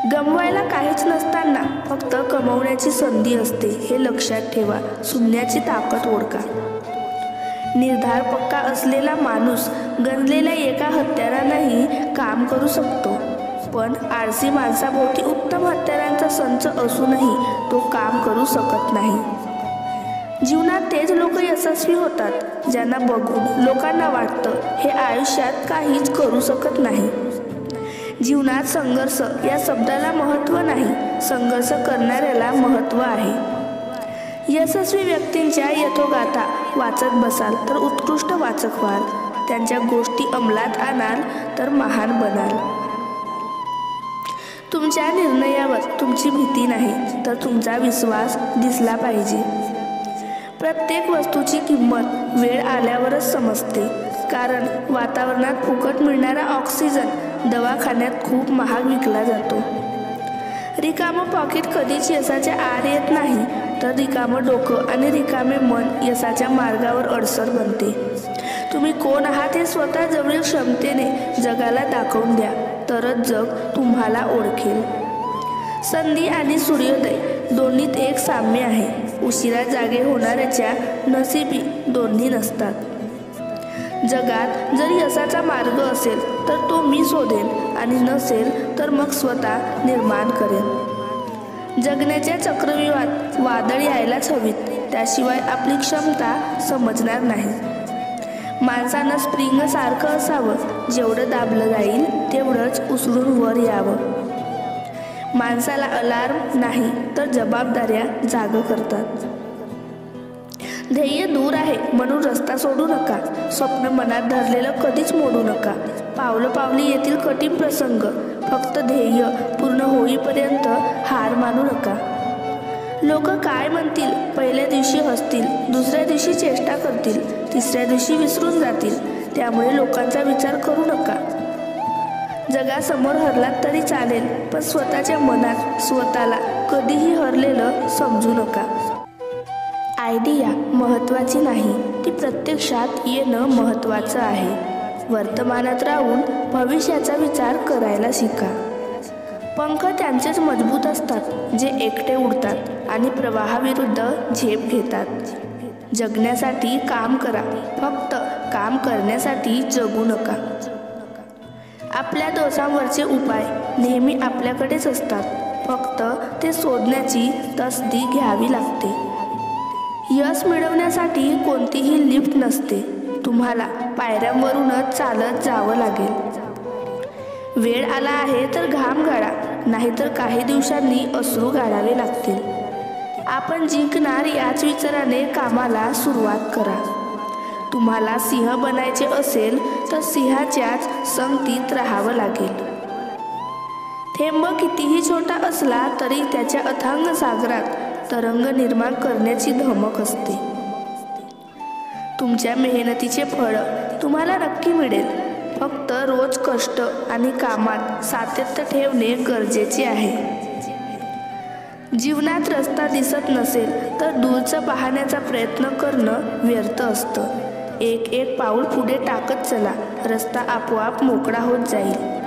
गमवायला काहीच नसताना फक्त कमवण्याची संधी असते हे लक्षात ठेवा. शून्याची ताकद ओळखा. निर्धार पक्का असलेला माणूस गंजलेल्या एका हत्यारानेही काम करू शकतो, पण आळसी माणसाभोवती उत्तम हत्यारांचा संच असूनही तो काम करू शकत नाही. जीवनात तेच लोक यशस्वी होतात ज्यांना बघून लोकांना वाटतं हे आयुष्यात काहीच करू शकत नाही. जीवनात संघर्ष या शब्दाला महत्त्व नाही, संघर्ष करणाऱ्याला महत्त्व आहे. यशस्वी व्यक्तींच्या यथोगाथा वाचत बसाल तर उत्कृष्ट वाचक व्हाल. त्यांच्या गोष्टी अंमलात आणाल तर महान बनाल. तुमच्या निर्णयावर तुमची भीती नाही तर तुमचा विश्वास दिसला पाहिजे. प्रत्येक वस्तूची किंमत वेळ आल्यावरच समजते, कारण वातावरणात फुकट मिळणारा ऑक्सिजन दवाखान्यात खूप महाग विकला जातो. रिकामं पॉकेट कधीच यशाच्या आड येत नाही, तर रिकामं डोकं आणि रिकामे मन यशाच्या मार्गावर अडसर बनते. तुम्ही कोण आहात हे स्वतः जवळील क्षमतेने जगाला दाखवून द्या, तरच जग तुम्हाला ओळखेल. संधी आणि सूर्योदय दोन्हीत एक साम्य आहे. उशिरा जागे होणाऱ्याच्या नशिबी दोन्ही नसतात. जगात जर यशाचा मार्ग असेल तर तो मी शोधेन आणि नसेल तर मग स्वतः निर्माण करेन. जगण्याच्या चक्रव्यूहात वादळ यायलाच हवीत, त्याशिवाय आपली क्षमता समजणार नाही. माणसानं स्प्रिंग सारखं असावं, जेवढं दाबलं जाईल तेवढंच उसळून वर यावं. माणसाला अलार्म नाही तर जबाबदाऱ्या जाग करतात. ध्येय दूर आहे म्हणून रस्ता सोडू नका. स्वप्न मनात धरलेलं कधीच मोडू नका. पावलं पावली येतील कठीण प्रसंग, फक्त ध्येय पूर्ण होईपर्यंत हार मानू नका. लोक काय म्हणतील, पहिल्या दिवशी हसतील, दुसऱ्या दिवशी चेष्टा करतील, तिसऱ्या दिवशी विसरून जातील. त्यामुळे लोकांचा विचार करू नका. जगासमोर हरलात तरी चालेल, पण स्वतःच्या मनात स्वतःला कधीही हरलेलं समजू नका. आयडिया महत्त्वाची नाही, ती प्रत्यक्षात येणं महत्त्वाचं आहे. वर्तमानात राहून भविष्याचा विचार करायला शिका. पंख त्यांचेच मजबूत असतात जे एकटे उडतात आणि प्रवाहाविरुद्ध झेप घेतात. जगण्यासाठी काम करा, फक्त काम करण्यासाठी जगू नका. आपल्या दोषांवरचे उपाय नेहमी आपल्याकडेच असतात, फक्त ते शोधण्याची तसदी घ्यावी लागते. यश मिळवण्यासाठी कोणतीही लिफ्ट नसते, तुम्हाला पायऱ्यांवरूनच चालत जावं लागेल. वेळ आला आहे तर घाम गाळा, नाहीतर काही दिवसांनी अश्रू गाळावे लागतील. आपण जिंकणार याच विचाराने कामाला सुरुवात करा. तुम्हाला सिंह बनायचे असेल तर सिंहाच्याच संगतीत राहावं लागेल. थेंब कितीही छोटा असला तरी त्याच्या अथांग सागरात तरंग निर्माण करण्याची धमक असते. तुमच्या मेहनतीचे फळ तुम्हाला नक्की मिळेल, फक्त रोज कष्ट आणि कामात सातत्य ठेवणे गरजेचे आहे. जीवनात रस्ता दिसत नसेल तर दूरचं पाहण्याचा प्रयत्न करणं व्यर्थ असतं. एक एक पाऊल पुढे टाकत चला, रस्ता आपोआप मोकळा होत जाईल.